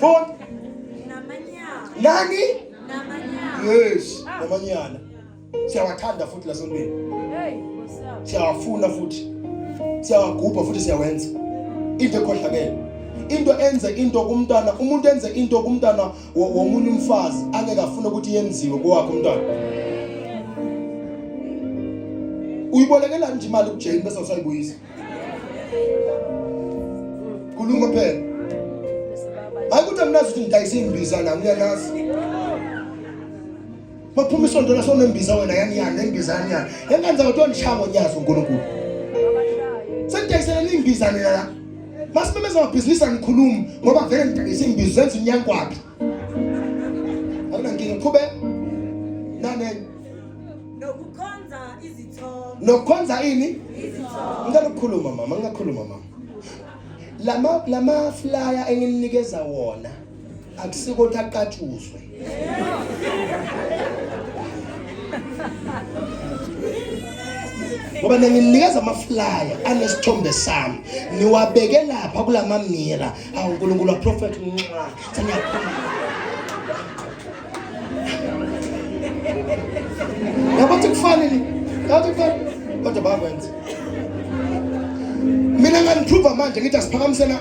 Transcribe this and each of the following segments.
Phone Namanyana. nani? Namanyana. Yes, namanyana. Siyawathanda futhi lasontweni. Hey, what's up? Siyawafuna futhi. Siyawagubha futhi siyawenza. Into ekhohlakele. Into enze into kumntana, umuntu enze into kumntana womunye umfazi angeke afune ukuthi yenziwe kwakhe umntana. Uyibolekela nje imali kuJane bese usayibuyisa. Kulunga phela. Ayikuthi amnazi ukuthi ngidayisa imbiza nami uyanazi. Baphuma isonto la sonembiza wena yaniyana nembiza yaniyana. Yengenza ukuthi onishango nyazo uNkulunkulu. Sengidayisela imbiza nina la. Masibemeza amabhizinisi angikhuluma ngoba vele ngidayisa imbiza zenza unyankwapi. Awunankinga qhubeka. Nane Nokukhonza izithombe. nokukhonza ini? Izithombe. Ngikukhuluma mama, ngingakhuluma mama. Lama flyer engininikeza wona akusiko ukuthi aqatshuzwe. Ngoba nginikeza ama flyer anesithombe sami niwabeke lapha kulama mira awu uNkulunkulu wa prophet nqa sanyakhuluma. Yabathi kufanele kodwa bakwenza. Mina nganiprove manje ngithi asiphakamisena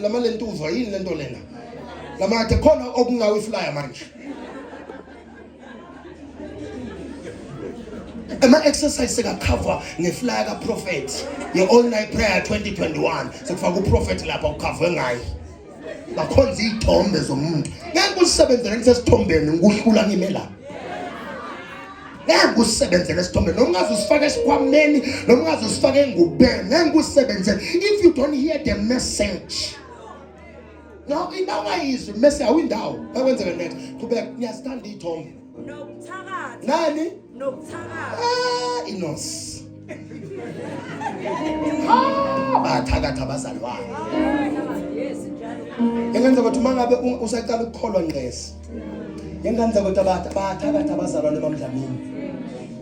lama lentuva yini lento lena. Lamathe khona okungawe flyer manje. Ama exercise seka cover ngeflyer ka prophet ye all night prayer 2021 sekufaka uProphet lapha ucover ngayi. Bakhonza izithombe zomuntu. Ngeke usebenzele ngisesithombeni ngikuhlula ngime la. Ngeke usebenzele esithombeni noma ungaze usifake esikhwameni noma ungaze usifake engubeni ngeke usebenzele if you don't hear the message. No ingawayizwe message awindawo akwenzeka next qhubeka niyastanda izithombe. Nokuthakatha. Nani? Nokuthakatha. Inos. Bathakatha abazalwane. Yes, njalo. Yengenza ukuthi mangabe usaqala ukukholwa ngqesi. Yengenza ukuthi bathakatha abazalwane bamdlamini.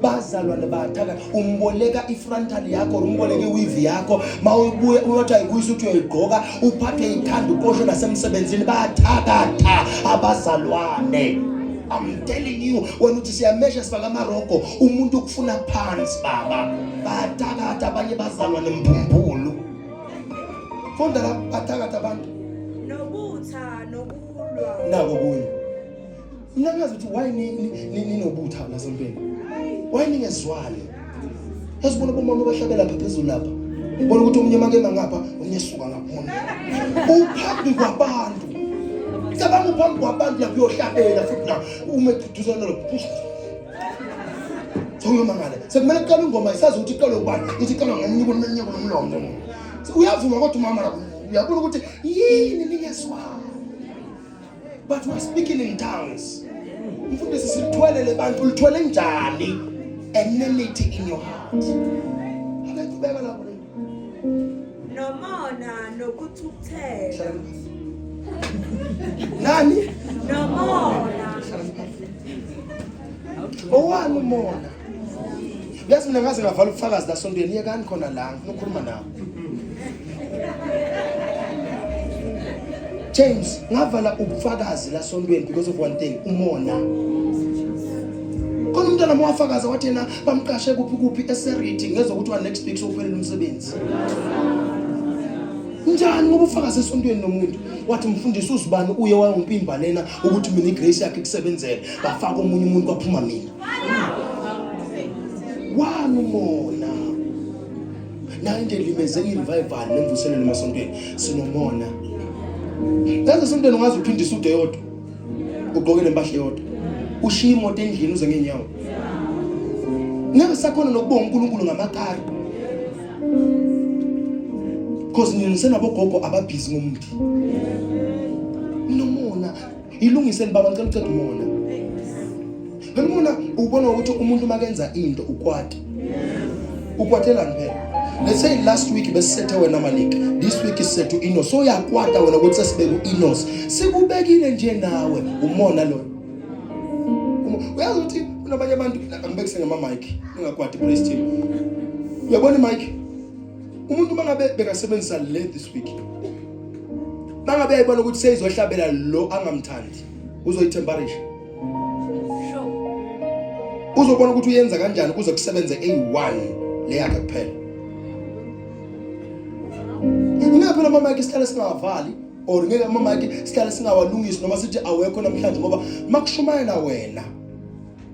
Bazalwane bathakatha umboleka ifrontal yakho umboleka iweave yakho mawubuye uyothi ayikuyisa uthi uyigqoka uphathe ithanda uqosho nasemsebenzini bathakatha abazalwane. I'm telling you when uthi siyamesha sifaka amarogo umuntu ukufuna phansi baba bathakatha abanye bazalwane mbumbulo. Fonda la bathakatha abantu Nobutha nokulwa. nako kunye. Mina ngazi ukuthi why ninobutha la sompeni. Why ningezwani? Yasibona bomama bahlabela lapha phezulu lapha. Ubona ukuthi umunye make mangapha umunye suka ngaphona. Uphambi kwabantu. Cabanga uphambi kwabantu lapho uyohlabela futhi la umeduduzana lo. Uyomangala. Sekumele uqale ingoma isazi ukuthi iqale ubani. Ithi iqale ngomnyiko nomnyiko nomlomo. Uyavuma kodwa umama la uyabona ukuthi yini ningezwani. But we are speaking in tongues. Mfundisi sithwele lebantu ulithwele njani? Enmity in your heart. Akaqhubeka lapho. Nomona nokuthukuthela. Nani? Nomona. Owani umona? Yazi mina ngaze ngavala ubufakazi la sontweni yekani khona la ngikukhuluma nawe. James, ngavala ubufakazi la sontweni because of one thing, umona. Khona umntana mawafakaza wathi yena bamqashe kuphi eseriti ngezokuthi wa next week sokuphelela umsebenzi. Njani ngoba ufakaza esontweni nomuntu wathi mfundisi uzibani uye wangimpimba lena ukuthi mina igrace yakhe ikusebenzele bafaka omunye umuntu kwaphuma mina. Wani umona. Na into limeze irevival nemvuselelo emasontweni sinomona. Yazi sontweni ungaze uphindise ude yodwa. Ugqokele impahla yodwa. Ushiya imoto endlini uze ngenyawo. Ngeke sakhona nokubonga uNkulunkulu ngamakari. Because ninisena bogogo ababhizi ngomuntu. Nomona ilungiseni baba ngicela ucela umona. Ngimona ubona ukuthi umuntu makenza into ukwati. Ukwatela ngempela. Let's say last week besisethe wena Malik. This week is set to Inos. So yakwata wena ukuthi sesibeke uInos. Sikubekile nje nawe umona lo. Uyazi ukuthi kunabanye abantu angibekise ngama mic. Ningakwati praise team. Uyabona mic? Umuntu mangabe bekasebenzisa le this week Mangabe uyayibona ukuthi seyizohlabela lo angamthandi, uzoyitemperisha. Uzobona ukuthi uyenza kanjani kuze kusebenze A1 le yakhe kuphela. Ngeke phela mama yakhe sihlale singavali or ngeke mama yakhe sihlale singawalungisi noma sithi awekho namhlanje ngoba makushumayela wena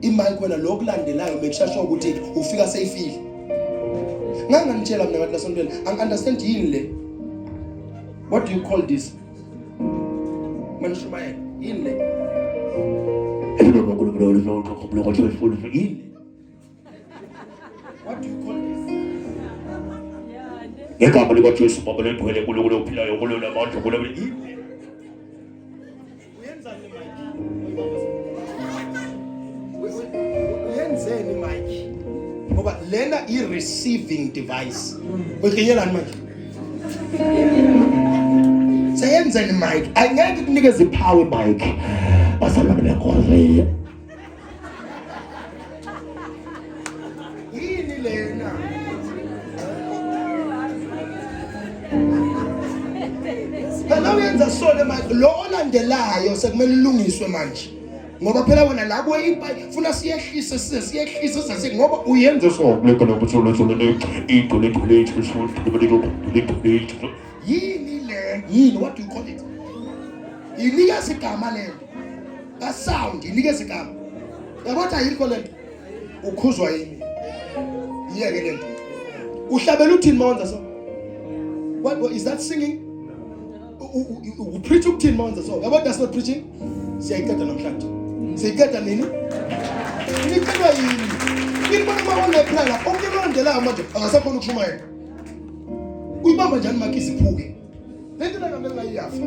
imic wena lokulandelayo make sure ukuthi ufika safely. Nganganitshela mina ngathi lasontweni understand yini le. What do you call this? Manishumayela yini le? What do you call this? Egama likaJesu baba lengcwele kulo ophilayo kulo lamandla kulo uyenzani Mike? Uyenzeni Mike? Ngoba lena i-receiving device. Uyinyenyelani manje? Sayenzeni Mike? Angeke kunikeze power Mike. Basala ngekhoze. Yini lena? Phela uyenza sole manje lo olandelayo sekumele ulungiswe manje. Ngoba phela wena labo funa siyehlise size ngoba uyenza so leka nokuthula yini le yini what do you call it? Inika sigama lento. Ka sound inika sigama. Yabona ayikho lento. Ukhuzwa yini? Yeke lento. Uhlabela uthini mawonza so? What is that singing? Preach ukuthini mawonza so? Yabona that's not preaching. Siyayiceda namhlanje. Siyiceda nini? Nicela yini? Ngibona mawona ephela okulandelayo manje akasakhona ukushumayela. Uyibamba njani makisi phuke? Lento la ngamele ngayiyafa.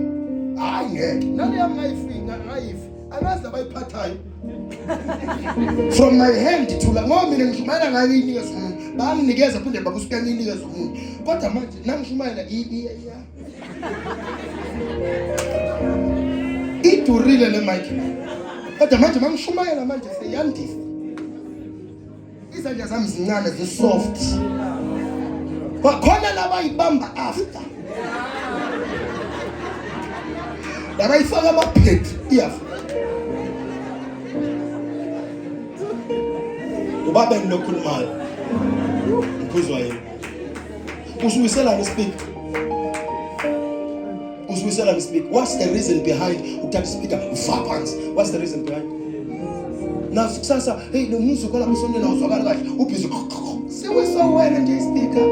Hayi ngeke. Nale yami ngayifi. Angazi abayiphathayo. From my hand to la ngoba mina ngishumayela ngayo inikeza umuntu. Banginikeza phinde bakusuka nginikeza umuntu. Kodwa manje nangishumayela iya. Idurile le mic. Kodwa manje mangishumayela manje seyandisa. Izandla zami zincane zisoft. Bakhona laba ibamba after. Laba ifaka amaphethi iyafa. Ubaba nginokhulumayo. Ukhuzwa yini? Usuwisela ngespeak. What's the reason behind ukuthatha speaker ufaphansi? What's the reason behind? Na kusasa hey lo muzi kwala msondela uzwakala kahle ubhizi. Siwiso wena nje speaker.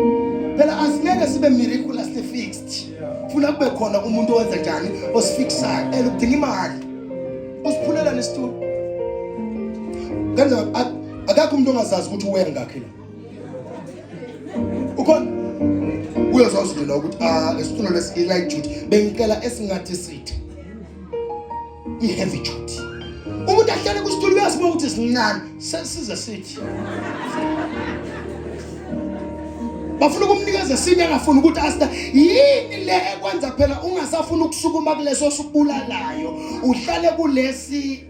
Phela asingeke sibe miraculously fixed. Funa kube khona umuntu owenza njani osifixayo eludinga imali. Usiphulela nesitulo. Kanza akakho umuntu ongazazi ukuthi uwena ngakhe la. Ukhona uyazazi nje ukuthi lesitulo lesi light duty bengicela esingathi sithi i-heavy duty. Umuntu ahlale kusitulo uyasibuka ukuthi sincane sesize sithi. Bafuna ukumnikeza sinye angafuni ukuthi asta yini le ekwenza phela ungasafuna ukusukuma kuleso subulalayo uhlale kulesi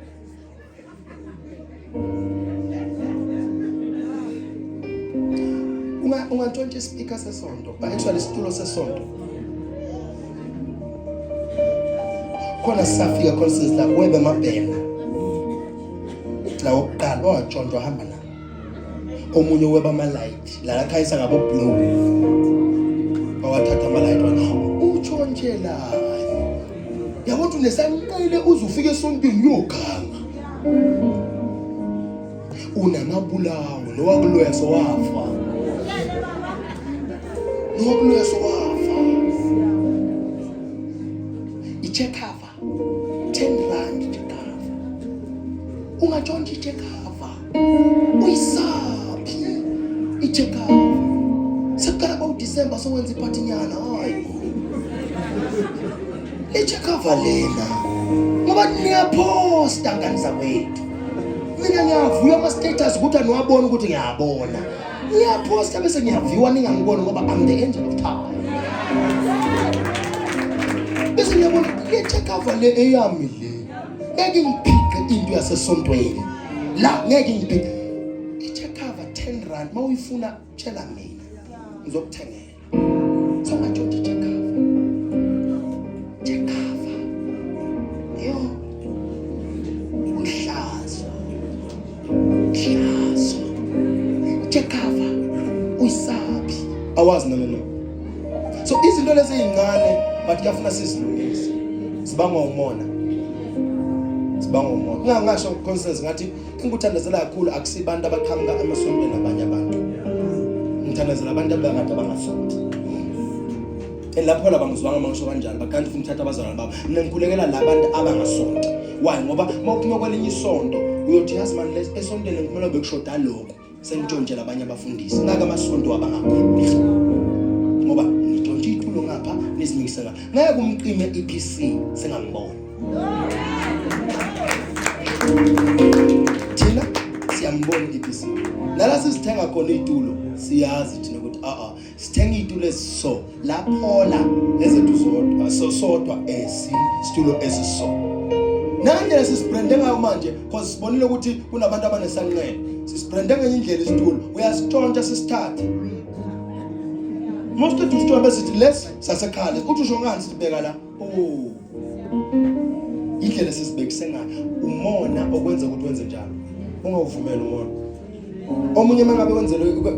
ungantshontsha ispeaker sesonto but actually isitulo sesonto khona sisafika khona la webe mabhena la oqala watshontshwa hamba na omunye weba ama light la khayisa ngabo blue bawathatha ama light utshontshela yabona unesanqile uzufika esontweni uyoganga unamabulawo nowakuloya sowafa i-check cover 10 rand check cover ungatshontsha i-check cover uyisaphi i-check cover sekukhala ba uDecember sowenza iphathi nyana hayi i-check cover lena ngoba niyaposta ngani zawethu mina ngiyavuya ama status ukuthi aniwabona ukuthi ngiyabona ngiyaposta bese ngiyaviwa ningangibona ngoba I'm the angel of time. Bese ngiyabona le-check cover le eyami le ngeke ngiphike into yasesontweni la ngeke ngiphike i-check cover 10 rand mawuyifuna tshela mina ngizokuthengela so ngajona i-check cover kancane but kuyafuna sizilungise. Sibangwa umona. Ngasho consensus ngathi engikuthandazela kakhulu akusibantu abaqhamuka emasontweni nabanye abantu. Ngithandazela abantu abangade abangasonto. Lapho labangizwanga mangisho kanjalo bakanti futhi uthatha abazalwane babo. Mina ngikhulekela labantu abangasonto. Why? Ngoba mawuphuma kwelinye isonto uyothi yazi manje esontweni kumele bekushoda lokho. Sentshontshela abanye abafundisi. Ngaka amasonto abangakhulu. Ngoba nitshontshe itulo ngapha nizimikise ngapha. Ngeke umqime EPC sengangibona. Thina siyambona EPC. Nala sisithenga khona itulo siyazi thina ukuthi sithenga itulo esiso laphola ezethu zodwa sodwa isitulo esiso. Nanje sisibrande ngayo manje because sibonile ukuthi kunabantu abanesanqele. Sisibrande ngenye indlela isitulo uyasitshontsha sisithathe. Most of the story besithi less sasekhale uthi usho ngani sibeka la indlela sisibekise ngayo umona okwenza ukuthi wenze njalo ungawuvumela umona omunye mangabe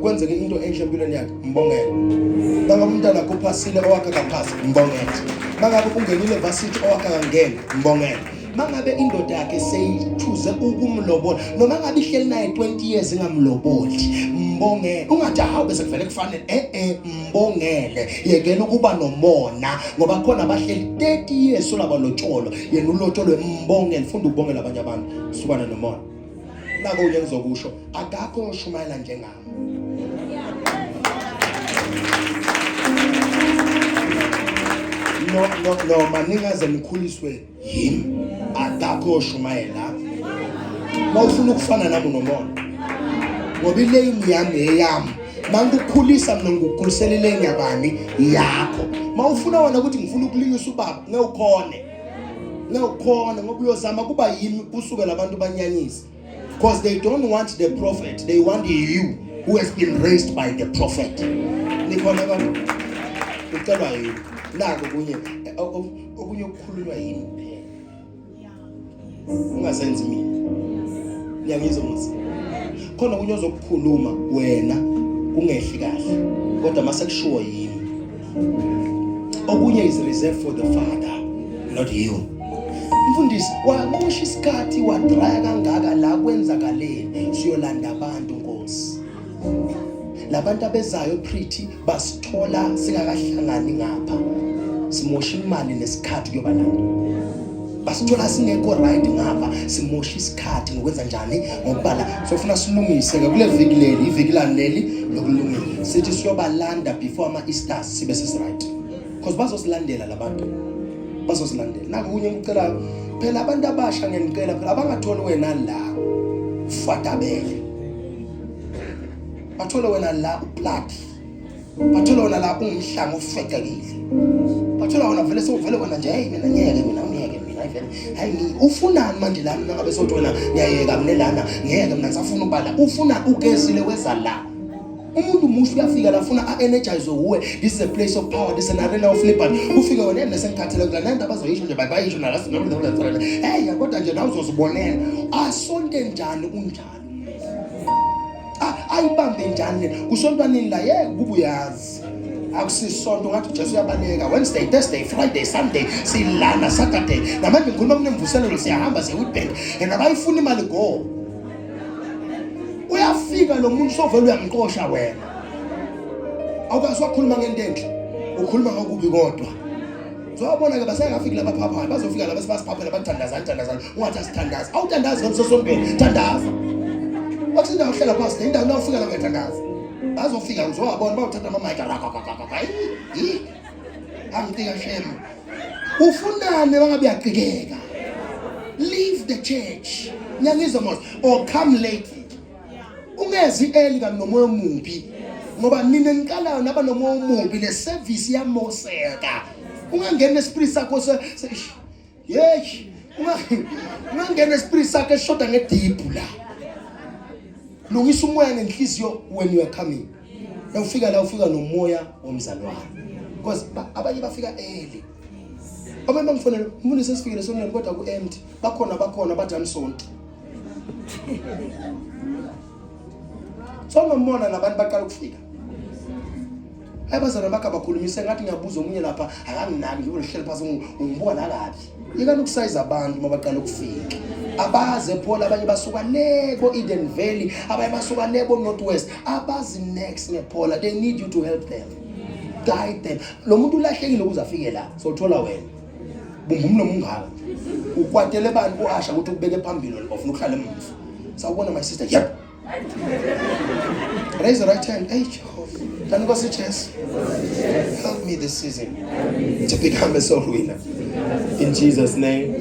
kwenzeke into enhle empilweni yakhe mbongele mangabe umntana akho phasile owakhe akaphasi mbongele mangabe ungenile varsity owakhe angene mbongele mangabe indoda yakhe seyithuze ukumlobola noma ngabe ihleli naye 20 years engamloboli mbongele ungathi hawu bese kuvele kufanele mbongele yekela ukuba nomona ngoba khona abahleli 30 years olaba lotsholo yena ulotsholo mbongele funda ukubongela abanye abantu sukana nomona nako unye ngizokusho akakho oshumayela njengami no maningaze nikhuliswe yimi akakho oshumayela mawufuna ukufana nami nomona ngoba ilane yami eyami mangukhulisa mina ngikukhulisela ilane yabani yakho mawufuna wena ukuthi ngifuna ukulinyisa ubaba ngewukhona ngoba uyozama kuba yimi usuke labantu banyanyisa because they don't want the prophet, they want you who has been raised by the prophet. Nikhona abantu ucelwa yini nako okunye ukukhulunywa yini ungasenzi mina ngiyangizwa musi khona kunye ozokukhuluma wena ungehli kahle kodwa masekushuwa yini okunye is reserved for the father not you. Mfundisi wamusha isikhathi wadraya kangaka la kwenzakaleni siyolanda abantu Nkosi labantu abezayo pretty basithola singakahlangani ngapha simosha imali nesikhathi kuyobalanda basithola singekho right ngapha simosha isikhathi ngokwenza njani ngokubala sofuna silungise ke kule viki leli iviki laneli lokulungisa sithi siyobalanda before ama Easters sibe sesiright because bazosilandela labantu bazosilandela nako kunye ngicela phela abantu abasha ngenicela phela abangatholi wena la ufatabele bathole wena la uplat bathole wena la umhlanga ofekekile bathole wena vele sovele wena nje hey mina ngeke mina vele hayi ufunani manje la mina ngabe sothi wena ngiyayeka mina lana ngeke mina ngisafuna ubala ufuna ugezile weza la umuntu muhle uyafika la ufuna energize uwe this is a place of power this is an arena of liberty ufike wena enesenkhathele kula nanda bazoyisho nje bayisho nala hey kodwa nje nawe uzozibonela asonte njani unjalo ayibambe njani kusontwanini la kubuyazi akusisonto ngathi Jesu uyabaleka Wednesday Thursday Friday Sunday silana Saturday namanje ngikhuluma kunemvuselelo siyahamba seWitbank abayifuna imali go uyafika lo muntu sovela uyamqosha wena awukasikhuluma ngento enhle ukhuluma ngokubi kodwa uzobona ke basengafika laba phapha bazofika laba sibasiphaphela bathandazana ungathi asithandaza awuthandaza ngomsosompeni thandaza akusinda uhlala phansi indawo la ufika la ngethandaza bazofika uzowabona bawuthatha ama-mic angitika shem ufunane bangabe uyaqikeka leave the church nyangizwa mos or come late ungezi early kami nomoya omubi ngoba nina niqalayo naba nomoya omubi le service yamoseka ungangena esprit sakho ungangena esprit sakho eshoda ngediphu la lungisa umoya nenhliziyo when you are coming ufika la ufika nomoya womzalwane because abanye bafika early abanye bangifonela umuntu sesifikile sonke kodwa ku empty bakhona bathi amsonto sonomona nabantu baqala ukufika abazalwane bakhe abakhulumise ngathi ngiyabuza omunye lapha akanginaki nje ulihleli phasi ungibuka la kabi ikani ukusize abantu mabaqala ukufika abaze Paul abanye basuka lebo Eden Valley abanye basuka lebo Northwest abazi next ngePaul they need you to help them guide them lo muntu ulahlekile ukuze afike la sothola wena bungumlomo ungaka ukwatele abantu boasha ukuthi ukubeke phambili ofuna ukuhlala emuva sawubona my sister yep raise the right hand hey Jehovah can you go sit chest help me this season to become a soul winner in Jesus name